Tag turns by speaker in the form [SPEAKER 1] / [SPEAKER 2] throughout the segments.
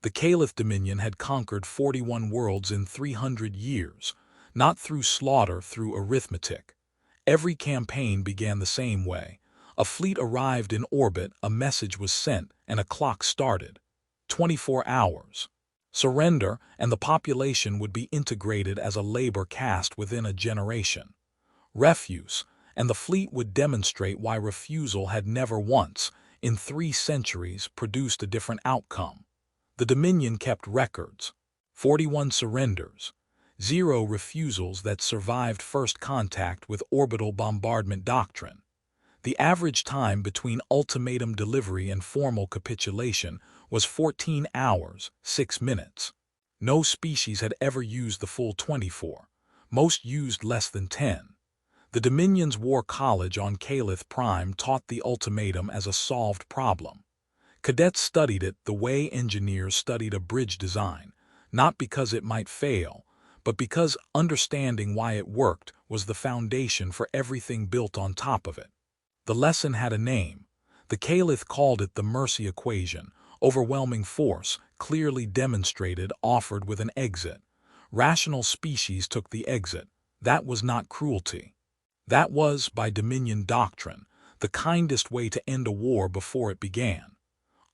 [SPEAKER 1] The Caliph Dominion had conquered 41 worlds in 300 years, not through slaughter, through arithmetic. Every campaign began the same way. A fleet arrived in orbit, a message was sent, and a clock started. 24 hours. Surrender, and the population would be integrated as a labor caste within a generation. Refuse, and the fleet would demonstrate why refusal had never once, in 3 centuries, produced a different outcome. The Dominion kept records. 41 surrenders. 0 refusals that survived first contact with orbital bombardment doctrine. The average time between ultimatum delivery and formal capitulation was 14 hours, 6 minutes. No species had ever used the full 24. Most used less than 10. The Dominion's War College on Caliph Prime taught the ultimatum as a solved problem. Cadets studied it the way engineers studied a bridge design, not because it might fail, but because understanding why it worked was the foundation for everything built on top of it. The lesson had a name. The Caliph called it the Mercy equation: overwhelming force, clearly demonstrated, offered with an exit. Rational species took the exit. That was not cruelty. That was, by Dominion doctrine, the kindest way to end a war before it began.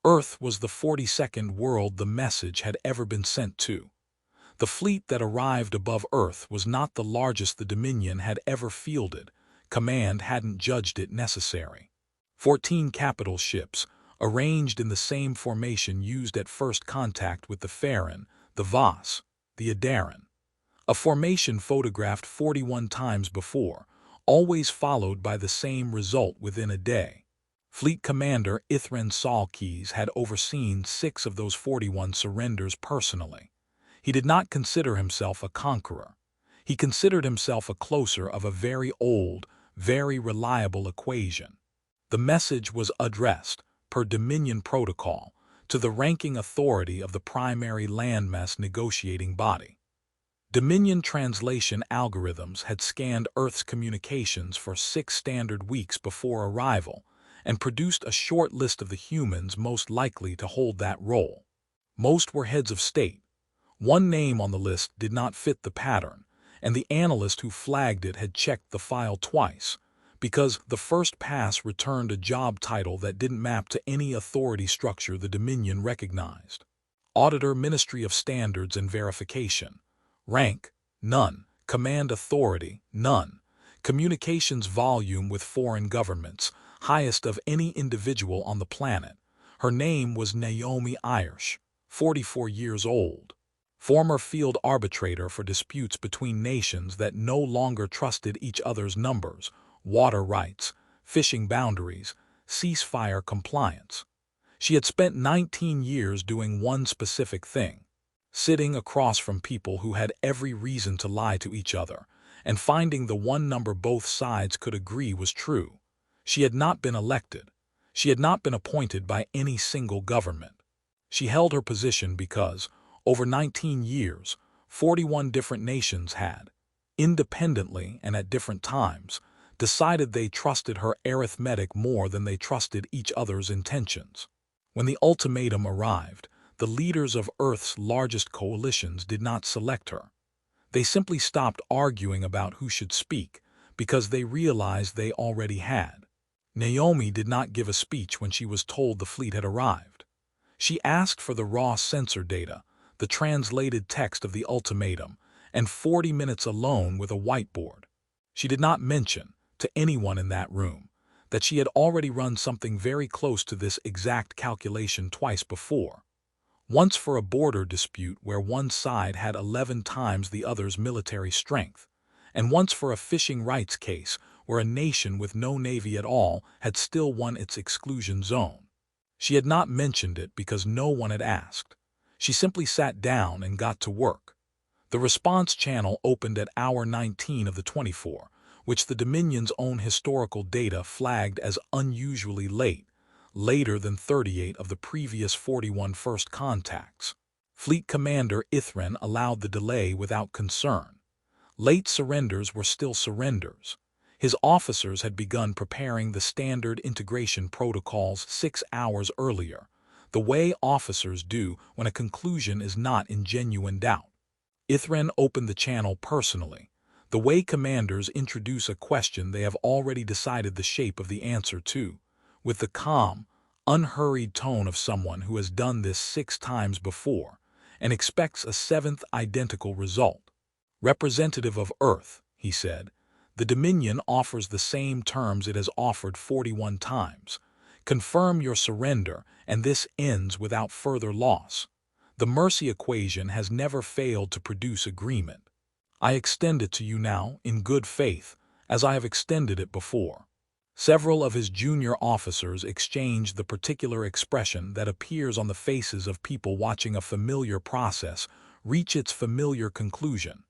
[SPEAKER 1] Earth was the 42nd world the message had ever been sent to. The fleet that arrived above Earth was not the largest the Dominion had ever fielded. Command hadn't judged it necessary. 14 capital ships, arranged in the same formation used at first contact with the Farron, the Voss, the Adaran. A formation photographed 41 times before, always followed by the same result within a day. Fleet Commander Ithran Salkes had overseen 6 of those 41 surrenders personally. He did not consider himself a conqueror. He considered himself a closer of a very old, very reliable equation. The message was addressed, per Dominion protocol, to the ranking authority of the primary landmass negotiating body. Dominion translation algorithms had scanned Earth's communications for 6 standard weeks before arrival and produced a short list of the humans most likely to hold that role. Most were heads of state. One name on the list did not fit the pattern, and the analyst who flagged it had checked the file twice, because the first pass returned a job title that didn't map to any authority structure the Dominion recognized. Auditor, Ministry of Standards and Verification. Rank: none. Command authority: none. Communications volume with foreign governments: highest of any individual on the planet. Her name was Naomi Irish, 44 years old. Former field arbitrator for disputes between nations that no longer trusted each other's numbers, water rights, fishing boundaries, ceasefire compliance. She had spent 19 years doing one specific thing: sitting across from people who had every reason to lie to each other, and finding the one number both sides could agree was true. She had not been elected. She had not been appointed by any single government. She held her position because, over 19 years, 41 different nations had, independently and at different times, decided they trusted her arithmetic more than they trusted each other's intentions. When the ultimatum arrived, the leaders of Earth's largest coalitions did not select her. They simply stopped arguing about who should speak because they realized they already had. Naomi did not give a speech when she was told the fleet had arrived. She asked for the raw sensor data, the translated text of the ultimatum, and 40 minutes alone with a whiteboard. She did not mention, to anyone in that room, that she had already run something very close to this exact calculation twice before. Once for a border dispute where one side had 11 times the other's military strength, and once for a fishing rights case where a nation with no navy at all had still won its exclusion zone. She had not mentioned it because no one had asked. She simply sat down and got to work. The response channel opened at hour 19 of the 24, which the Dominion's own historical data flagged as unusually late, later than 38 of the previous 41 first contacts. Fleet Commander Ithran allowed the delay without concern. Late surrenders were still surrenders. His officers had begun preparing the standard integration protocols 6 hours earlier. the way officers do when a conclusion is not in genuine doubt. Ithran opened the channel personally, the way commanders introduce a question they have already decided the shape of the answer to, with the calm, unhurried tone of someone who has done this 6 times before and expects a 7th identical result. Representative of Earth, he said, the Dominion offers the same terms it has offered 41 times. Confirm your surrender, and this ends without further loss. The Mercy equation has never failed to produce agreement. I extend it to you now, in good faith, as I have extended it before. Several of his junior officers exchanged the particular expression that appears on the faces of people watching a familiar process reach its familiar conclusion.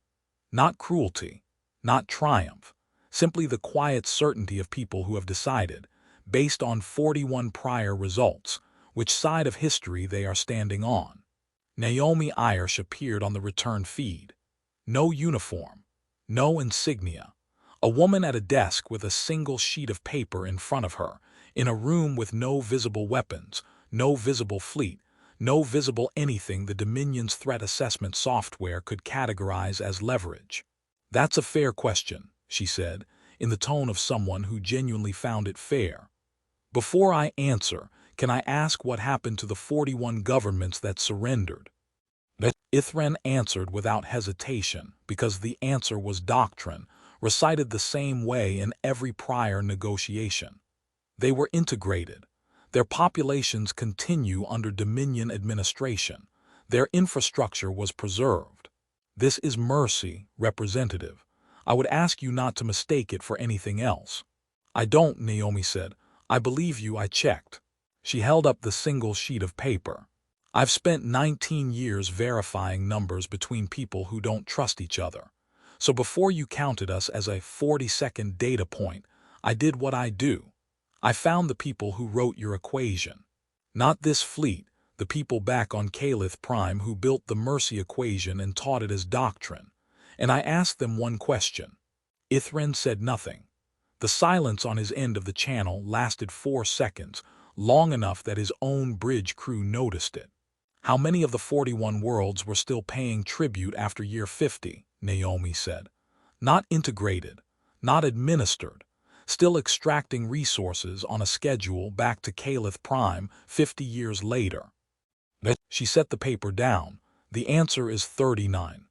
[SPEAKER 1] Not cruelty, not triumph, simply the quiet certainty of people who have decided, based on 41 prior results, which side of history they are standing on. Naomi Irish appeared on the return feed. No uniform, no insignia. A woman at a desk with a single sheet of paper in front of her, in a room with no visible weapons, no visible fleet, no visible anything the Dominion's threat assessment software could categorize as leverage. That's a fair question, she said, in the tone of someone who genuinely found it fair. Before I answer, can I ask what happened to the 41 governments that surrendered? Ithran answered without hesitation, because the answer was doctrine, recited the same way in every prior negotiation. They were integrated. Their populations continue under Dominion administration. Their infrastructure was preserved. This is mercy, representative. I would ask you not to mistake it for anything else. I don't, Naomi said. I believe you, I checked. She held up the single sheet of paper. I've spent 19 years verifying numbers between people who don't trust each other. So before you counted us as a 40-second data point, I did what I do. I found the people who wrote your equation. Not this fleet, the people back on Caliph Prime who built the Mercy equation and taught it as doctrine. And I asked them one question. Ithran said nothing. The silence on his end of the channel lasted 4 seconds, long enough that his own bridge crew noticed it. How many of the 41 worlds were still paying tribute after year 50, Naomi said. Not integrated, not administered, still extracting resources on a schedule back to Caliph Prime 50 years later. She set the paper down. The answer is 39.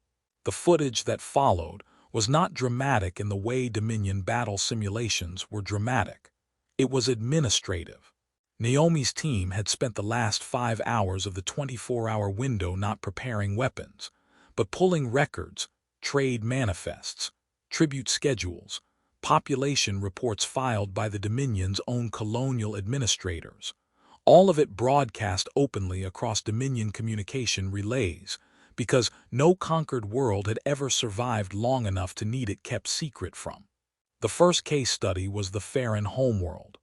[SPEAKER 1] The footage that followed was not dramatic in the way Dominion battle simulations were dramatic. It was administrative. Naomi's team had spent the last 5 hours of the 24-hour window not preparing weapons, but pulling records, trade manifests, tribute schedules, population reports filed by the Dominion's own colonial administrators. All of it broadcast openly across Dominion communication relays, because no conquered world had ever survived long enough to need it kept secret from. The first case study was the Farron homeworld,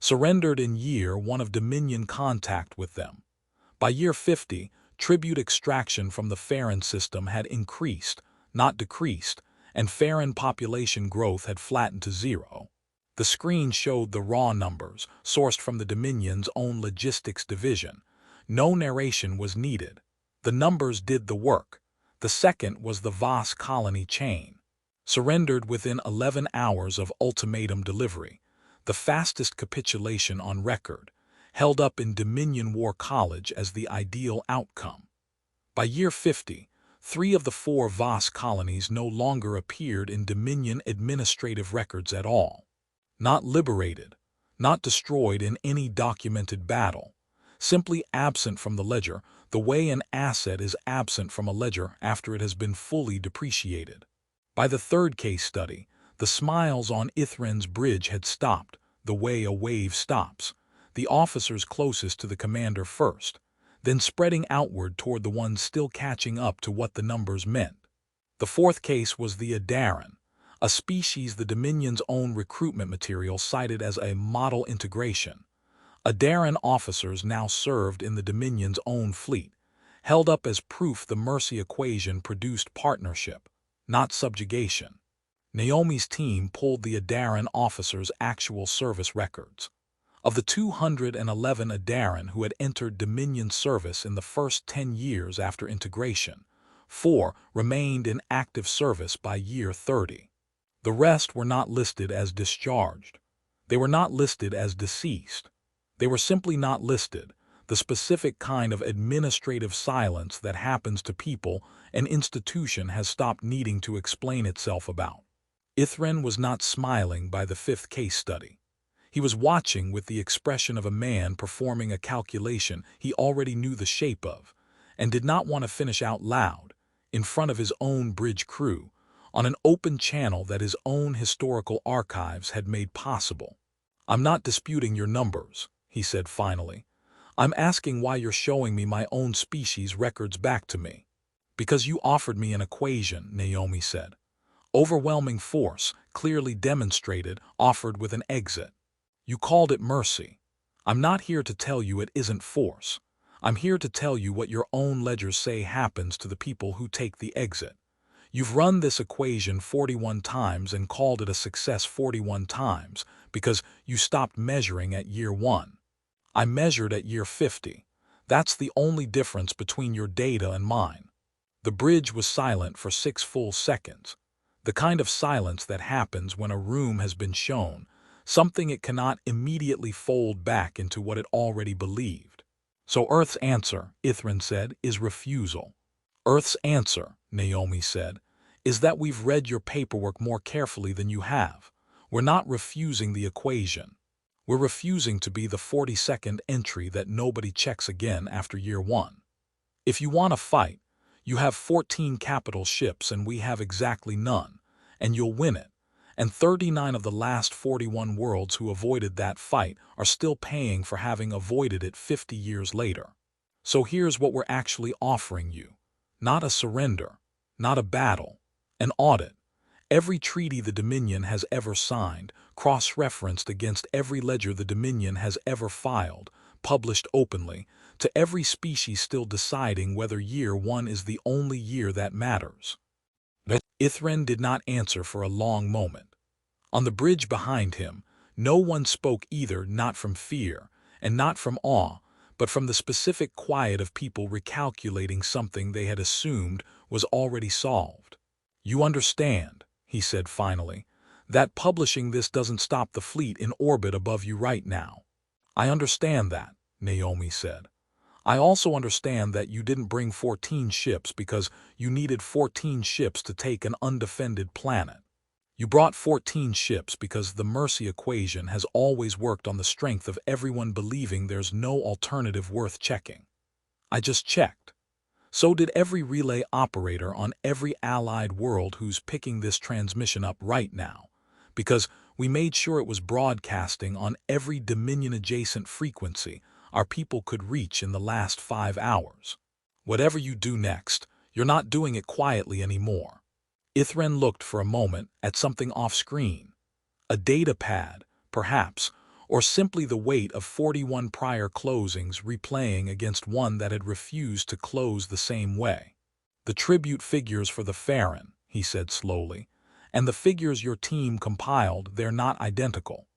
[SPEAKER 1] surrendered in year 1 of Dominion contact with them. By year 50, tribute extraction from the Farron system had increased, not decreased, and Farron population growth had flattened to 0. The screen showed the raw numbers, sourced from the Dominion's own logistics division. No narration was needed. The numbers did the work. The second was the Voss colony chain. Surrendered within 11 hours of ultimatum delivery, the fastest capitulation on record, held up in Dominion War College as the ideal outcome. By year 50, 3 of the 4 Voss colonies no longer appeared in Dominion administrative records at all. Not liberated, not destroyed in any documented battle, simply absent from the ledger the way an asset is absent from a ledger after it has been fully depreciated. By the third case study, the smiles on Ithran's bridge had stopped, the way a wave stops, the officers closest to the commander first, then spreading outward toward the ones still catching up to what the numbers meant. The fourth case was the Adaran, a species the Dominion's own recruitment material cited as a model integration. Adaran officers now served in the Dominion's own fleet, held up as proof the Mercy equation produced partnership, not subjugation. Naomi's team pulled the Adaran officers' actual service records. Of the 211 Adaran who had entered Dominion service in the first 10 years after integration, 4 remained in active service by year 30. The rest were not listed as discharged. They were not listed as deceased. They were simply not listed, the specific kind of administrative silence that happens to people an institution has stopped needing to explain itself about. Ithran was not smiling by the 5th case study. He was watching with the expression of a man performing a calculation he already knew the shape of, and did not want to finish out loud, in front of his own bridge crew, on an open channel that his own historical archives had made possible. "I'm not disputing your numbers," he said finally. "I'm asking why you're showing me my own species records back to me." "Because you offered me an equation," Naomi said. "Overwhelming force, clearly demonstrated, offered with an exit. You called it mercy. I'm not here to tell you it isn't force. I'm here to tell you what your own ledgers say happens to the people who take the exit. You've run this equation 41 times and called it a success 41 times because you stopped measuring at year 1. I measured at year 50. That's the only difference between your data and mine." The bridge was silent for 6 full seconds, the kind of silence that happens when a room has been shown something it cannot immediately fold back into what it already believed. "So Earth's answer," Ithran said, "is refusal." "Earth's answer," Naomi said, "is that we've read your paperwork more carefully than you have. We're not refusing the equation. We're refusing to be the 42nd entry that nobody checks again after year 1. If you want to fight, you have 14 capital ships and we have exactly none, and you'll win it. And 39 of the last 41 worlds who avoided that fight are still paying for having avoided it 50 years later. So here's what we're actually offering you. Not a surrender, not a battle, an audit. Every treaty the Dominion has ever signed, cross-referenced against every ledger the Dominion has ever filed, published openly, to every species still deciding whether year 1 is the only year that matters." Ithran did not answer for a long moment. On the bridge behind him, no one spoke either, not from fear, and not from awe, but from the specific quiet of people recalculating something they had assumed was already solved. "You understand," he said finally, "that publishing this doesn't stop the fleet in orbit above you right now." "I understand that," Naomi said. "I also understand that you didn't bring 14 ships because you needed 14 ships to take an undefended planet. You brought 14 ships because the mercy equation has always worked on the strength of everyone believing there's no alternative worth checking. I just checked. So did every relay operator on every allied world who's picking this transmission up right now, because we made sure it was broadcasting on every Dominion-adjacent frequency our people could reach in the last 5 hours. Whatever you do next, you're not doing it quietly anymore." Ithran looked for a moment at something off-screen. A data pad, perhaps, or simply the weight of 41 prior closings replaying against one that had refused to close the same way. "The tribute figures for the Farron," he said slowly, "and the figures your team compiled, they're not identical.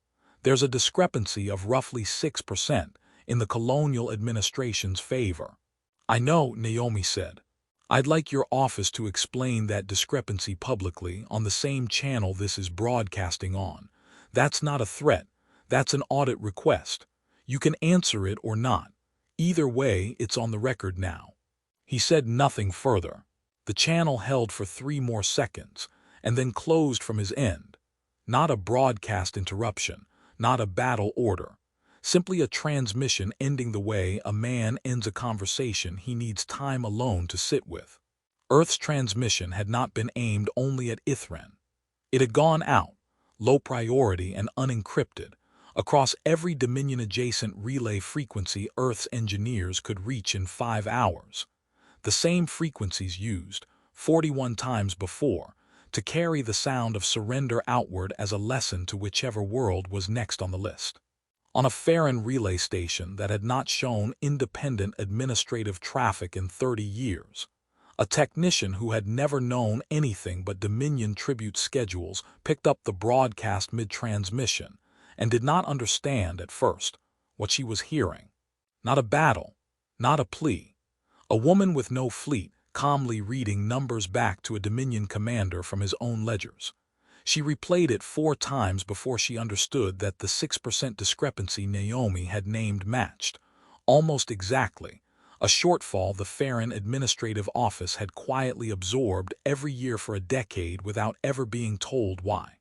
[SPEAKER 1] There's a discrepancy of roughly 6% in the colonial administration's favor." "I know," Naomi said. "I'd like your office to explain that discrepancy publicly on the same channel this is broadcasting on. That's not a threat. That's an audit request. You can answer it or not. Either way, it's on the record now." He said nothing further. The channel held for 3 more seconds, and then closed from his end. Not a broadcast interruption, not a battle order. Simply a transmission ending the way a man ends a conversation he needs time alone to sit with. Earth's transmission had not been aimed only at Ithran. It had gone out, low priority and unencrypted, across every Dominion-adjacent relay frequency Earth's engineers could reach in 5 hours. The same frequencies used, 41 times before, to carry the sound of surrender outward as a lesson to whichever world was next on the list. On a Farron relay station that had not shown independent administrative traffic in 30 years, a technician who had never known anything but Dominion tribute schedules picked up the broadcast mid-transmission and did not understand at first what she was hearing. Not a battle, not a plea. A woman with no fleet, calmly reading numbers back to a Dominion commander from his own ledgers. She replayed it 4 times before she understood that the 6% discrepancy Naomi had named matched, almost exactly, a shortfall the Farron Administrative Office had quietly absorbed every year for a decade without ever being told why.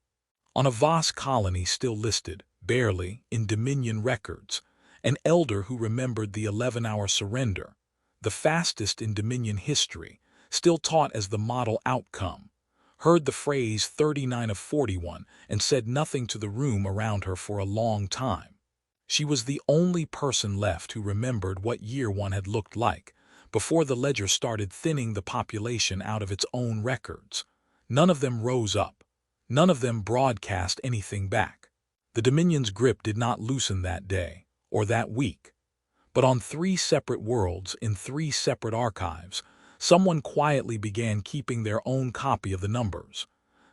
[SPEAKER 1] On a Voss colony still listed, barely, in Dominion records, an elder who remembered the 11-hour surrender, the fastest in Dominion history, still taught as the model outcome, heard the phrase 39 of 41 and said nothing to the room around her for a long time. She was the only person left who remembered what year one had looked like, before the ledger started thinning the population out of its own records. None of them rose up. None of them broadcast anything back. The Dominion's grip did not loosen that day, or that week. But on 3 separate worlds, in 3 separate archives, someone quietly began keeping their own copy of the numbers.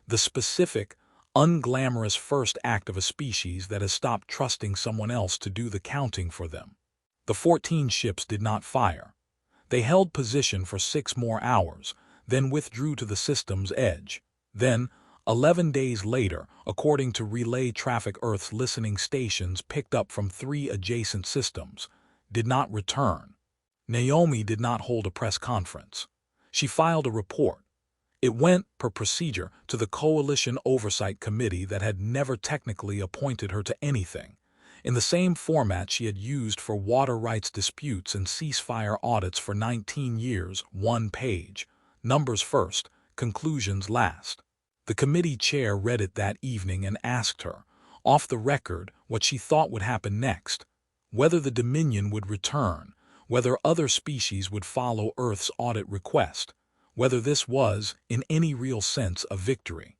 [SPEAKER 1] The specific, unglamorous first act of a species that has stopped trusting someone else to do the counting for them. The 14 ships did not fire. They held position for 6 more hours, then withdrew to the system's edge. Then, 11 days later, according to relay traffic Earth's listening stations picked up from 3 adjacent systems, did not return. Naomi did not hold a press conference. She filed a report. It went, per procedure, to the Coalition Oversight Committee that had never technically appointed her to anything, in the same format she had used for water rights disputes and ceasefire audits for 19 years, 1 page, numbers first, conclusions last. The committee chair read it that evening and asked her, off the record, what she thought would happen next, whether the Dominion would return, whether other species would follow Earth's audit request, whether this was, in any real sense, a victory.